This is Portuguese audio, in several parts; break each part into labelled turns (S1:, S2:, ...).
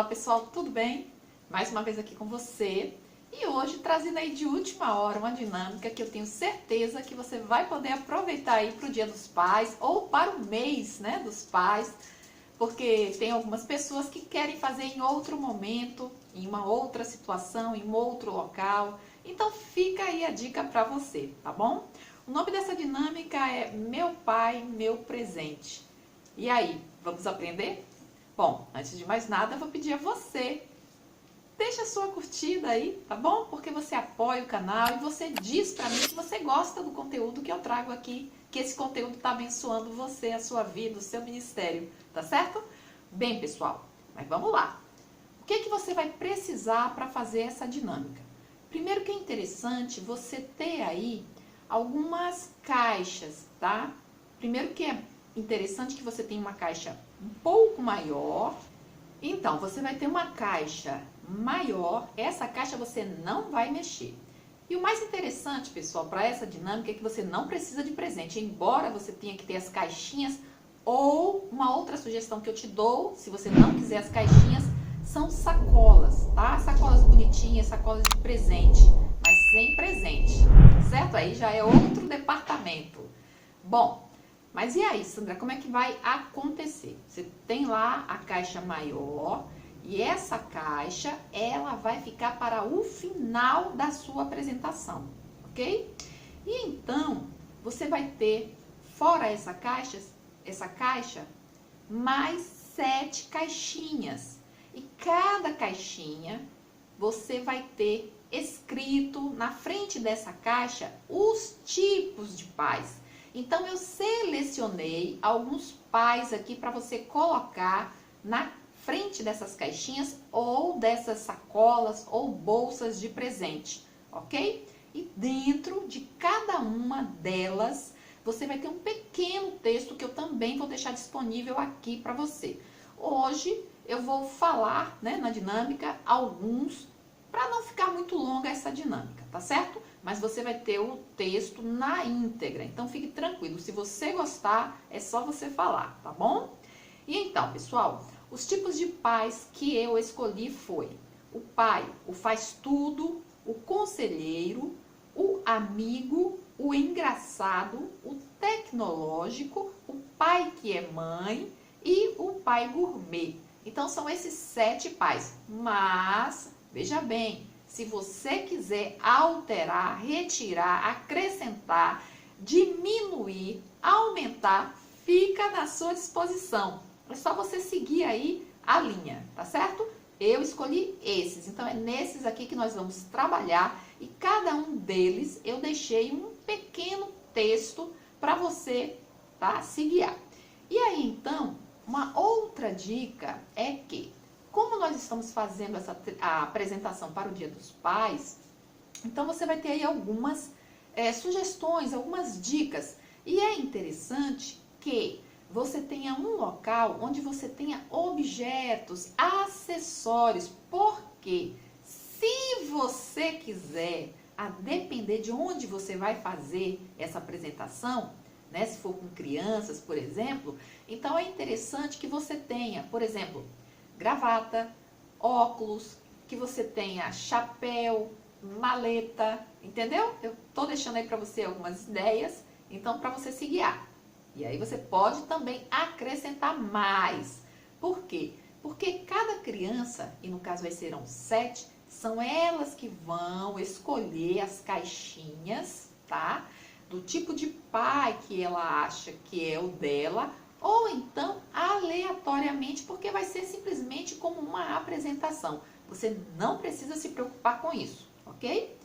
S1: pessoal, tudo bem? Mais uma vez aqui com você e hoje trazendo aí de última hora uma dinâmica que eu tenho certeza que você vai poder aproveitar aí para o Dia dos Pais ou para o mês, né, dos pais, porque tem algumas pessoas que querem fazer em outro momento, em uma outra situação, em um outro local. Então fica aí a dica para você, tá bom? O nome dessa dinâmica é Meu Pai, Meu Presente. E aí, vamos aprender? Bom, antes de mais nada, eu vou pedir a você, deixa a sua curtida aí, tá bom? Porque você apoia o canal e você diz pra mim que você gosta do conteúdo que eu trago aqui, que esse conteúdo tá abençoando você, a sua vida, o seu ministério, tá certo? Bem, pessoal, mas vamos lá. O que que você vai precisar para fazer essa dinâmica? Primeiro que é interessante você ter aí algumas caixas, tá? Primeiro que é interessante que você tenha uma caixa um pouco maior. Então, você vai ter uma caixa maior, essa caixa você não vai mexer. E o mais interessante, pessoal, para essa dinâmica é que você não precisa de presente, embora você tenha que ter as caixinhas, ou uma outra sugestão que eu te dou, se você não quiser as caixinhas, são sacolas, tá? Sacolas bonitinhas, sacolas de presente, mas sem presente, certo? Aí já é outro departamento. Bom, mas e aí, Sandra, como é que vai acontecer? Você tem lá a caixa maior e essa caixa, ela vai ficar para o final da sua apresentação, ok? E então, você vai ter, fora essa caixa, mais 7 caixinhas. E cada caixinha, você vai ter escrito na frente dessa caixa os tipos de pais. Então, eu selecionei alguns pais aqui para você colocar na frente dessas caixinhas ou dessas sacolas ou bolsas de presente, ok? E dentro de cada uma delas, você vai ter um pequeno texto que eu também vou deixar disponível aqui para você. Hoje, eu vou falar, né, na dinâmica, alguns, para não ficar muito longa essa dinâmica, tá certo? Mas você vai ter o texto na íntegra, então fique tranquilo. Se você gostar, é só você falar, tá bom? E então, pessoal, os tipos de pais que eu escolhi foi o pai, o faz tudo, o conselheiro, o amigo, o engraçado, o tecnológico, o pai que é mãe e o pai gourmet. Então, são esses 7 pais, mas, veja bem, se você quiser alterar, retirar, acrescentar, diminuir, aumentar, fica na sua disposição. É só você seguir aí a linha, tá certo? Eu escolhi esses, então é nesses aqui que nós vamos trabalhar e cada um deles eu deixei um pequeno texto para você, tá, se guiar. E aí, então, uma outra dica é que, como nós estamos fazendo a apresentação para o Dia dos Pais, então você vai ter aí algumas sugestões, algumas dicas. E é interessante que você tenha um local onde você tenha objetos, acessórios, porque se você quiser, a depender de onde você vai fazer essa apresentação, né, se for com crianças, por exemplo, então é interessante que você tenha, por exemplo, gravata, óculos, que você tenha chapéu, maleta, entendeu? Eu tô deixando aí para você algumas ideias, então para você se guiar. E aí você pode também acrescentar mais. Por quê? Porque cada criança, e no caso aí serão 7, são elas que vão escolher as caixinhas, tá? Do tipo de pai que ela acha que é o dela, ou então aleatoriamente, porque vai ser simplesmente como uma apresentação. Você não precisa se preocupar com isso, ok?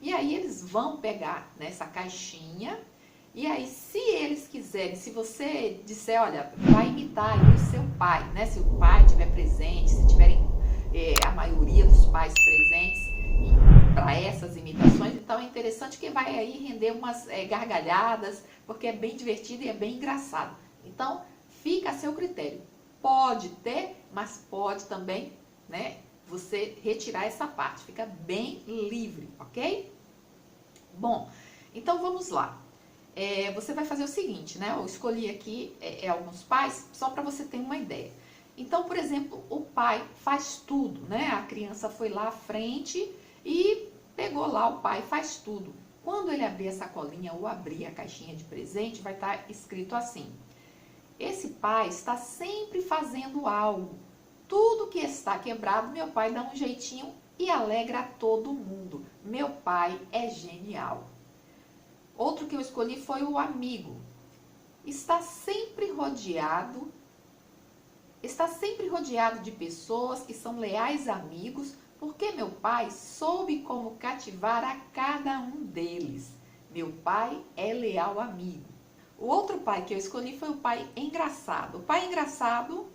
S1: E aí eles vão pegar nessa caixinha, e aí se eles quiserem, se você disser, olha, vai imitar aí o seu pai, né? Se o pai estiver presente, se tiverem a maioria dos pais presentes para essas imitações, então é interessante que vai aí render umas gargalhadas, porque é bem divertido e é bem engraçado. Então, fica a seu critério. Pode ter, mas pode também, né, você retirar essa parte. Fica bem livre, ok? Bom, então vamos lá. Você vai fazer o seguinte, né? Eu escolhi aqui alguns pais, só para você ter uma ideia. Então, por exemplo, o pai faz tudo, né? A criança foi lá à frente e pegou lá, o pai faz tudo. Quando ele abrir a sacolinha ou abrir a caixinha de presente, vai estar escrito assim: esse pai está sempre fazendo algo. Tudo que está quebrado, meu pai dá um jeitinho e alegra a todo mundo. Meu pai é genial. Outro que eu escolhi foi o amigo. Está sempre rodeado de pessoas que são leais amigos, porque meu pai soube como cativar a cada um deles. Meu pai é leal amigo. O outro pai que eu escolhi foi o pai engraçado. O pai engraçado,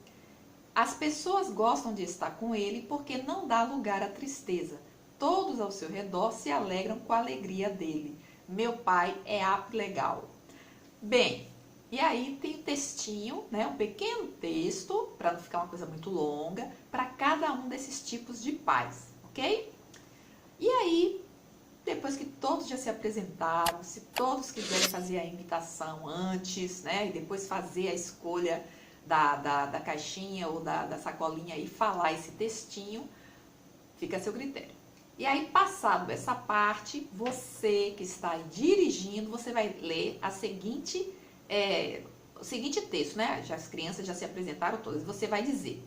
S1: as pessoas gostam de estar com ele porque não dá lugar à tristeza. Todos ao seu redor se alegram com a alegria dele. Meu pai é legal. Bem, e aí tem um textinho, né, um pequeno texto, para não ficar uma coisa muito longa, para cada um desses tipos de pais, ok? E aí, depois que todos já se apresentaram, se todos quiserem fazer a imitação antes, né, e depois fazer a escolha da caixinha ou da sacolinha e falar esse textinho, fica a seu critério. E aí, passado essa parte, você que está aí dirigindo, você vai ler o seguinte texto, né? As crianças já se apresentaram todas. Você vai dizer: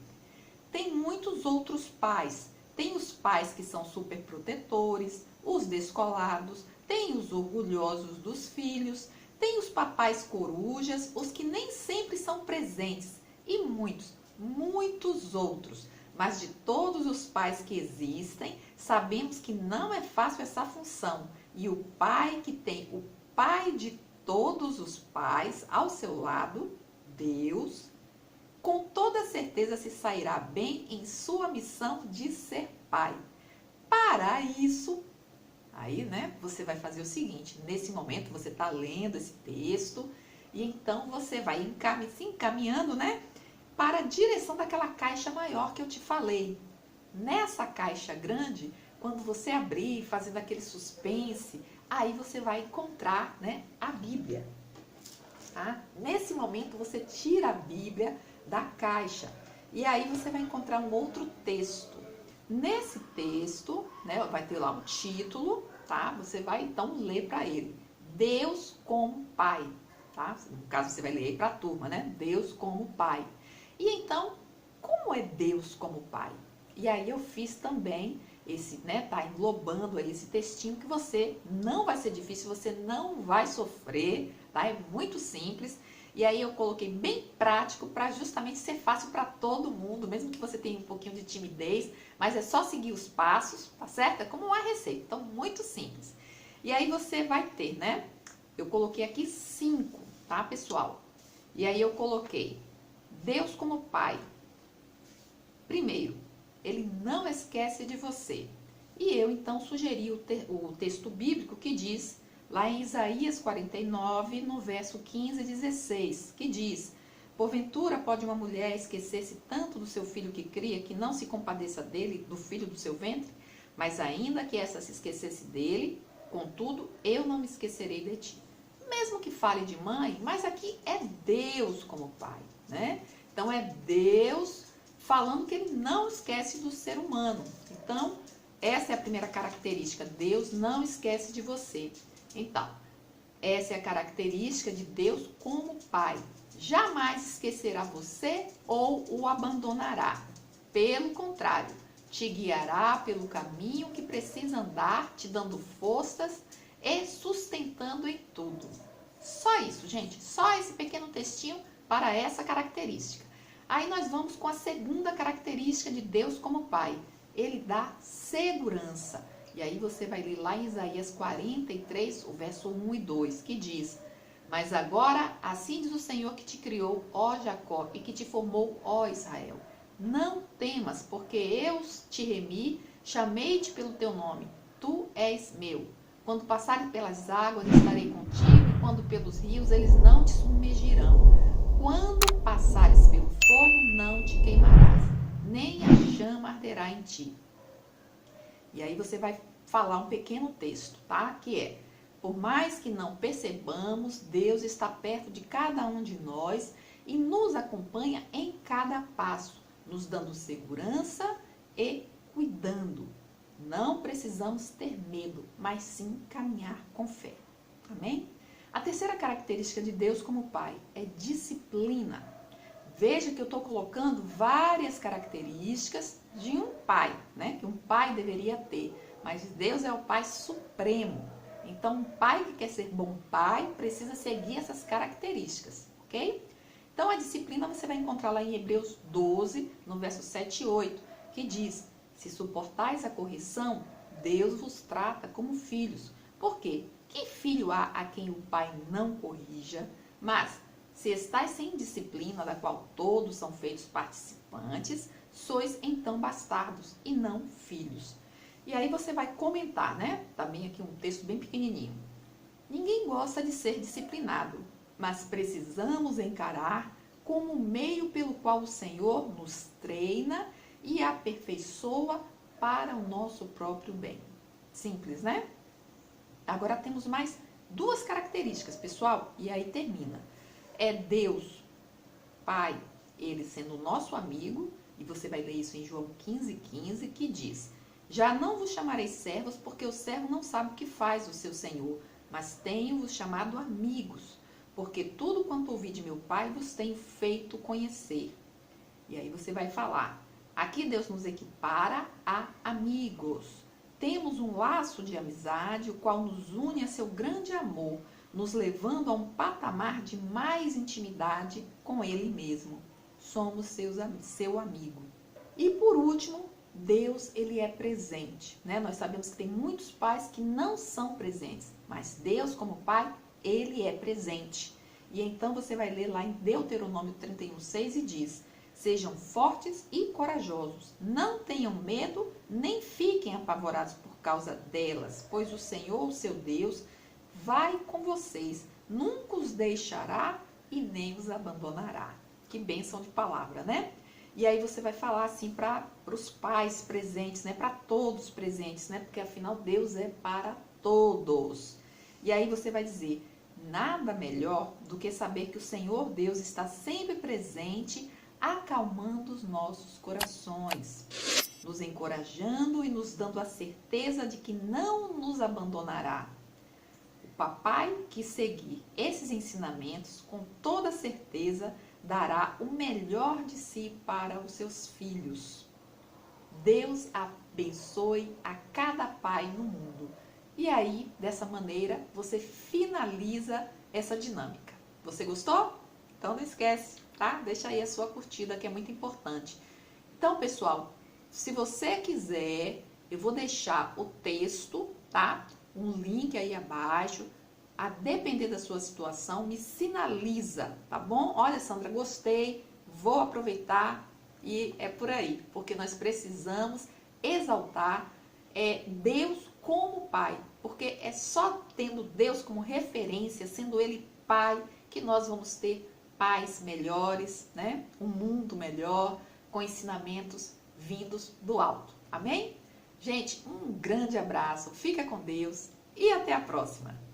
S1: tem muitos outros pais. Tem os pais que são super protetores, os descolados, tem os orgulhosos dos filhos, tem os papais corujas, os que nem sempre são presentes e muitos, muitos outros. Mas de todos os pais que existem, sabemos que não é fácil essa função. E o pai que tem o pai de todos os pais ao seu lado, Deus, com toda certeza se sairá bem em sua missão de ser pai. Para isso, aí, né, você vai fazer o seguinte: nesse momento você está lendo esse texto e então você vai se encaminhando, né, para a direção daquela caixa maior que eu te falei. Nessa caixa grande, quando você abrir, fazendo aquele suspense, aí você vai encontrar, né, a Bíblia. Tá? Nesse momento você tira a Bíblia da caixa e aí você vai encontrar um outro texto. Nesse texto, né, vai ter lá um título, tá? Você vai então ler para ele: Deus como Pai, tá? No caso você vai ler para a turma, né? Deus como Pai. E então, como é Deus como Pai? E aí eu fiz também esse, né, tá englobando aí esse textinho que você não vai ser difícil, você não vai sofrer, tá? É muito simples. E aí eu coloquei bem prático para justamente ser fácil para todo mundo, mesmo que você tenha um pouquinho de timidez, mas é só seguir os passos, tá certo? É como uma receita, então muito simples. E aí você vai ter, né? Eu coloquei aqui 5, tá, pessoal? E aí eu coloquei Deus como Pai. Primeiro, Ele não esquece de você. E eu então sugeri o texto bíblico que diz, lá em Isaías 49, no verso 15 e 16, que diz: porventura pode uma mulher esquecer-se tanto do seu filho que cria, que não se compadeça dele, do filho do seu ventre? Mas ainda que essa se esquecesse dele, contudo, eu não me esquecerei de ti. Mesmo que fale de mãe, mas aqui é Deus como Pai, né? Então é Deus falando que Ele não esquece do ser humano. Então, essa é a primeira característica: Deus não esquece de você. Então, essa é a característica de Deus como Pai. Jamais esquecerá você ou o abandonará. Pelo contrário, te guiará pelo caminho que precisa andar, te dando forças e sustentando em tudo. Só isso, gente. Só esse pequeno textinho para essa característica. Aí nós vamos com a segunda característica de Deus como Pai. Ele dá segurança. E aí você vai ler lá em Isaías 43, o verso 1 e 2, que diz: mas agora, assim diz o Senhor que te criou, ó Jacó, e que te formou, ó Israel. Não temas, porque eu te remi, chamei-te pelo teu nome. Tu és meu. Quando passares pelas águas, estarei contigo, e quando pelos rios, eles não te submergirão. Quando passares pelo fogo, não te queimarás, nem a chama arderá em ti. E aí você vai falar um pequeno texto, tá? Que é: por mais que não percebamos, Deus está perto de cada um de nós e nos acompanha em cada passo, nos dando segurança e cuidando. Não precisamos ter medo, mas sim caminhar com fé. Amém? A terceira característica de Deus como Pai é disciplina. Veja que eu estou colocando várias características de um pai, né? Que um pai deveria ter. Mas Deus é o Pai Supremo. Então, um pai que quer ser bom pai precisa seguir essas características, ok? Então, a disciplina você vai encontrar lá em Hebreus 12, no verso 7 e 8, que diz: se suportais a correção, Deus vos trata como filhos. Por quê? Que filho há a quem o pai não corrija? Mas, se estáis sem disciplina, da qual todos são feitos participantes, sois então bastardos e não filhos. E aí você vai comentar, né? Também aqui um texto bem pequenininho. Ninguém gosta de ser disciplinado, mas precisamos encarar como um meio pelo qual o Senhor nos treina e aperfeiçoa para o nosso próprio bem. Simples, né? Agora temos mais duas características, pessoal, e aí termina. É Deus, Pai, Ele sendo nosso amigo, e você vai ler isso em João 15:15, que diz: já não vos chamarei servos, porque o servo não sabe o que faz o seu senhor, mas tenho-vos chamado amigos, porque tudo quanto ouvi de meu Pai vos tenho feito conhecer. E aí você vai falar, aqui Deus nos equipara a amigos. Temos um laço de amizade, o qual nos une a seu grande amor, nos levando a um patamar de mais intimidade com Ele mesmo. Somos seu amigo. E por último, Deus, Ele é presente, né? Nós sabemos que tem muitos pais que não são presentes, mas Deus, como Pai, Ele é presente. E então você vai ler lá em Deuteronômio 31:6 e diz: sejam fortes e corajosos, não tenham medo, nem fiquem apavorados por causa delas, pois o Senhor, o seu Deus, vai com vocês, nunca os deixará e nem os abandonará. Que bênção de palavra, né? E aí você vai falar assim para os pais presentes, né? Para todos presentes, né? Porque afinal Deus é para todos. E aí você vai dizer: nada melhor do que saber que o Senhor Deus está sempre presente, acalmando os nossos corações, nos encorajando e nos dando a certeza de que não nos abandonará. O papai que seguir esses ensinamentos, com toda certeza, dará o melhor de si para os seus filhos. Deus abençoe a cada pai no mundo. E aí, dessa maneira, você finaliza essa dinâmica. Você gostou? Então não esquece, tá? Deixa aí a sua curtida, que é muito importante. Então, pessoal, se você quiser, eu vou deixar o texto, tá? Um link aí abaixo. A depender da sua situação, me sinaliza, tá bom? Olha, Sandra, gostei, vou aproveitar e é por aí, porque nós precisamos exaltar Deus como Pai, porque é só tendo Deus como referência, sendo Ele Pai, que nós vamos ter pais melhores, né? Um mundo melhor, com ensinamentos vindos do alto. Amém? Gente, um grande abraço, fica com Deus e até a próxima!